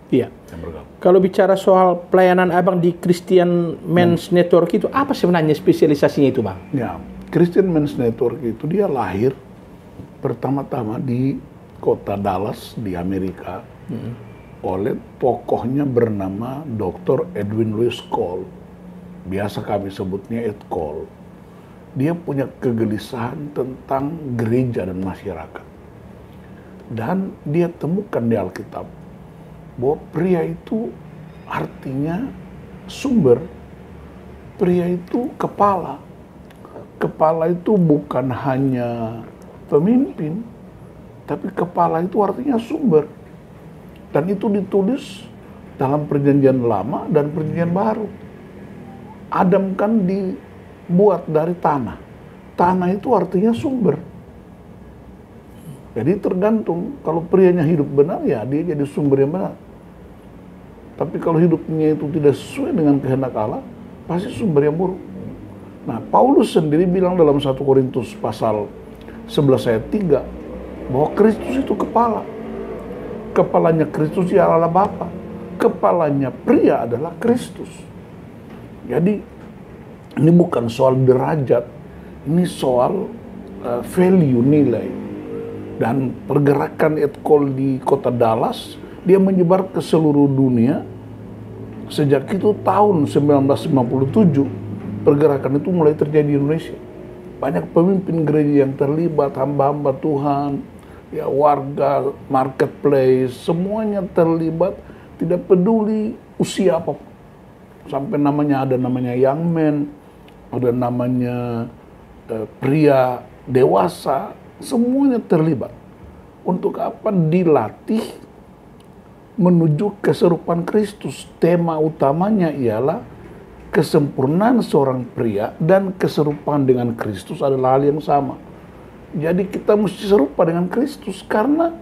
Iya. yang bergabung. Kalau bicara soal pelayanan Abang di Christian Men's Network itu, apa sebenarnya spesialisasinya itu, Bang? Ya, Christian Men's Network itu dia lahir pertama-tama di kota Dallas di Amerika oleh tokohnya bernama Dr. Edwin Lewis Cole. Biasa kami sebutnya Ed Cole. Dia punya kegelisahan tentang gereja dan masyarakat. Dan dia temukan di Alkitab bahwa pria itu artinya sumber, pria itu kepala. Kepala itu bukan hanya pemimpin, tapi kepala itu artinya sumber. Dan itu ditulis dalam perjanjian lama dan perjanjian baru. Adam kan dibuat dari tanah. Tanah itu artinya sumber. Jadi tergantung, kalau prianya hidup benar ya dia jadi sumber yang benar. Tapi kalau hidupnya itu tidak sesuai dengan kehendak Allah, pasti sumber yang buruk. Nah, Paulus sendiri bilang dalam 1 Korintus pasal 11 ayat 3 bahwa Kristus itu kepala. Kepalanya Kristus ya Allah Bapa. Kepalanya pria adalah Kristus. Jadi ini bukan soal derajat, ini soal value, nilai. Dan pergerakan Ed Cole di kota Dallas, dia menyebar ke seluruh dunia. Sejak itu tahun 1957, pergerakan itu mulai terjadi di Indonesia. Banyak pemimpin gereja yang terlibat, hamba-hamba Tuhan, ya warga, marketplace, semuanya terlibat, tidak peduli usia apapun. Sampai ada namanya young man, ada namanya pria dewasa, semuanya terlibat. Untuk apa? Dilatih menuju keserupaan Kristus. Tema utamanya ialah kesempurnaan seorang pria dan keserupaan dengan Kristus adalah hal yang sama. Jadi kita mesti serupa dengan Kristus karena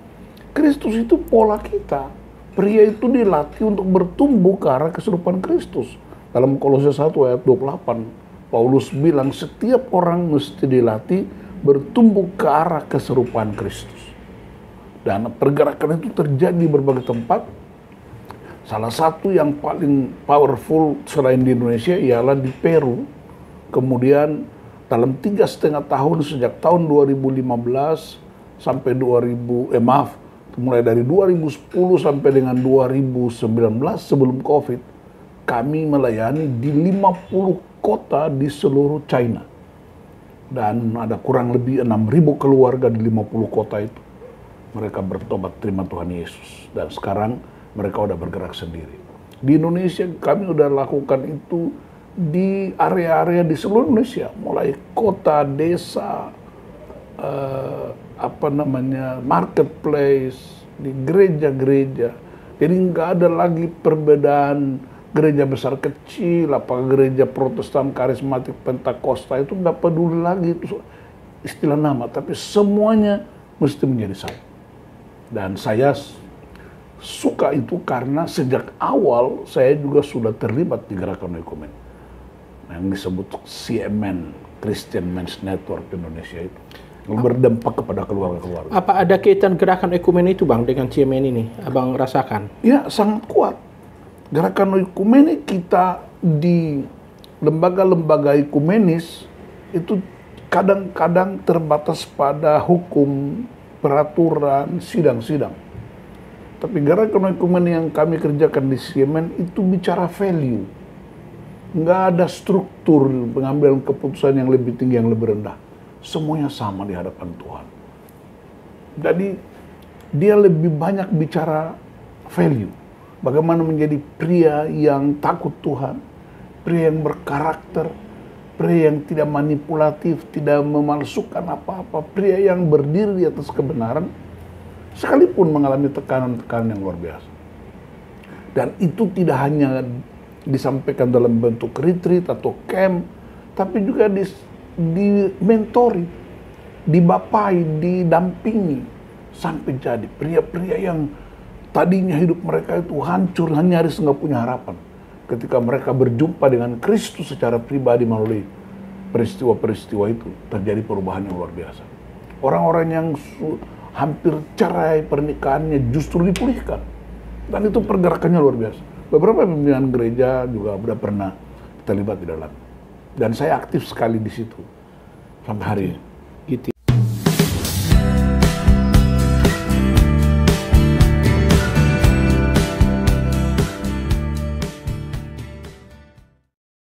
Kristus itu pola kita. Pria itu dilatih untuk bertumbuh ke arah keserupaan Kristus. Dalam Kolose 1 ayat 28, Paulus bilang setiap orang mesti dilatih bertumbuh ke arah keserupaan Kristus. Dan pergerakan itu terjadi di berbagai tempat. Salah satu yang paling powerful selain di Indonesia ialah di Peru. Kemudian dalam 3,5 tahun sejak tahun 2015 sampai mulai dari 2010 sampai dengan 2019 sebelum COVID, kami melayani di 50 kota di seluruh China. Dan ada kurang lebih 6.000 keluarga di 50 kota itu. Mereka bertobat terima Tuhan Yesus. Dan sekarang mereka udah bergerak sendiri. Di Indonesia kami udah lakukan itu di area-area di seluruh Indonesia. Mulai kota, desa, marketplace, di gereja-gereja. Jadi nggak ada lagi perbedaan gereja besar kecil, apakah gereja Protestan, Karismatik, Pentakosta, itu nggak peduli lagi itu istilah nama, tapi semuanya mesti menjadi satu. Dan saya suka itu karena sejak awal saya juga sudah terlibat di gerakan ekumen yang disebut CMN, Christian Men's Network Indonesia itu, yang berdampak kepada keluarga-keluarga. Apa ada kaitan gerakan ekumen itu, Bang, dengan CMN ini? Abang rasakan? Ya, sangat kuat. Gerakan ekumenik kita di lembaga-lembaga ekumenis itu kadang-kadang terbatas pada hukum, peraturan, sidang-sidang. Tapi gerakan ekumenik yang kami kerjakan di CMN itu bicara value. Nggak ada struktur pengambilan keputusan yang lebih tinggi, yang lebih rendah. Semuanya sama di hadapan Tuhan. Jadi dia lebih banyak bicara value. Bagaimana menjadi pria yang takut Tuhan, pria yang berkarakter, pria yang tidak manipulatif, tidak memalsukan apa-apa, pria yang berdiri di atas kebenaran, sekalipun mengalami tekanan-tekanan yang luar biasa. Dan itu tidak hanya disampaikan dalam bentuk retreat atau camp, tapi juga di mentori, dibapai, didampingi, sampai jadi pria-pria yang tadinya hidup mereka itu hancur, nyaris nggak punya harapan. Ketika mereka berjumpa dengan Kristus secara pribadi melalui peristiwa-peristiwa itu, terjadi perubahan yang luar biasa. Orang-orang yang hampir cerai pernikahannya justru dipulihkan. Dan itu pergerakannya luar biasa. Beberapa pimpinan gereja juga udah pernah terlibat di dalam. Dan saya aktif sekali di situ sampai hari ini. Gitu.